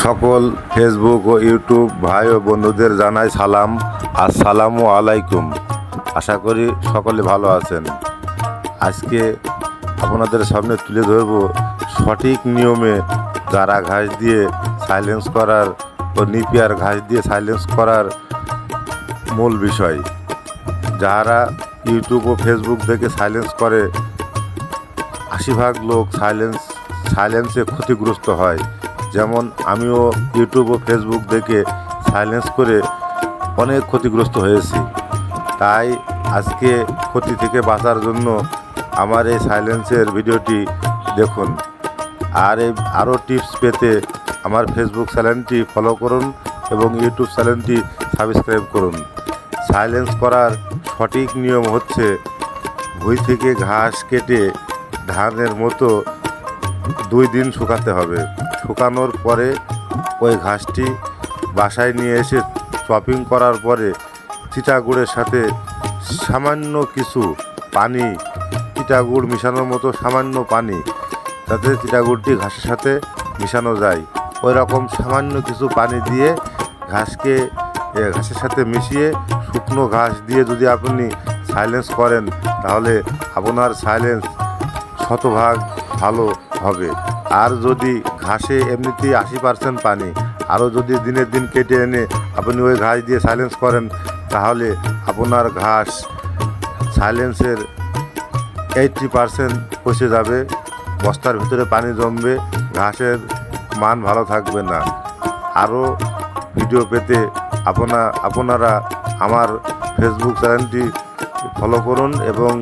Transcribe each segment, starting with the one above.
সকল ফেসবুক ও ইউটিউব ভাই ও বন্ধুদের জানাই সালাম, আসসালামু আলাইকুম। আশা করি সকলে ভালো আছেন। আজকে আপনাদের সামনে তুলে ধরব সঠিক নিয়মে গাড়া ঘাস দিয়ে সাইলেন্স করার ও নিপিয়ার ঘাস দিয়ে সাইলেন্স করার মূল বিষয়। যারা ইউটিউব ও ফেসবুক দেখে সাইলেন্স করে ৮০% লোক সাইলেন্সে ক্ষতিগ্রস্ত হয়। যেমন আমিও ইউটিউব ও ফেসবুক দেখে সাইলেন্স করে অনেক ক্ষতিগ্রস্ত হয়েছি। তাই আজকে ক্ষতি থেকে বাঁচার জন্য আমার এই সাইলেন্সের ভিডিওটি দেখুন। আর আরও টিপস পেতে আমার ফেসবুক চ্যানেলটি ফলো করুন এবং ইউটিউব চ্যানেলটি সাবস্ক্রাইব করুন। সাইলেন্স করার সঠিক নিয়ম হচ্ছে ভুঁই থেকে ঘাস কেটে ধানের মতো 2 দিন শুকাতে হবে। শুকানোর পরে ওই ঘাসটি বাসায় নিয়ে এসে চপিং করার পরে চিটাগুড়ের সাথে সামান্য কিছু পানি, চিটাগুড় মিশানোর মতো সামান্য পানি, যাতে চিটাগুড়টি ঘাসের সাথে মিশানো যায়, ওই রকম সামান্য কিছু পানি দিয়ে ঘাসের সাথে মিশিয়ে শুকনো ঘাস দিয়ে যদি আপনি সাইলেন্স করেন তাহলে আপনার সাইলেন্স 100% ভালো হবে। আর যদি ঘাসে এমনিতেই 80% পানি, আরও যদি দিনের দিন কেটে এনে আপনি ওই ঘাস দিয়ে সাইলেন্স করেন তাহলে আপনার ঘাস সাইলেন্সের 80% পচে যাবে, বস্তার ভিতরে পানি জমবে, ঘাসের মান ভালো থাকবে না। আরও ভিডিও পেতে আপনারা আমার ফেসবুক চ্যানেলটি ফলো করুন এবং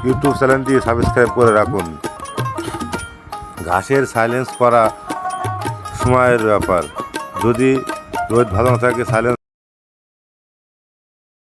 ইউটিউব চ্যানেলটি সাবস্ক্রাইব করে রাখুন। ঘাসের সাইলেন্স করা সময়ের ব্যাপার, যদি রোদ ভালো না থাকে সাইলেন্স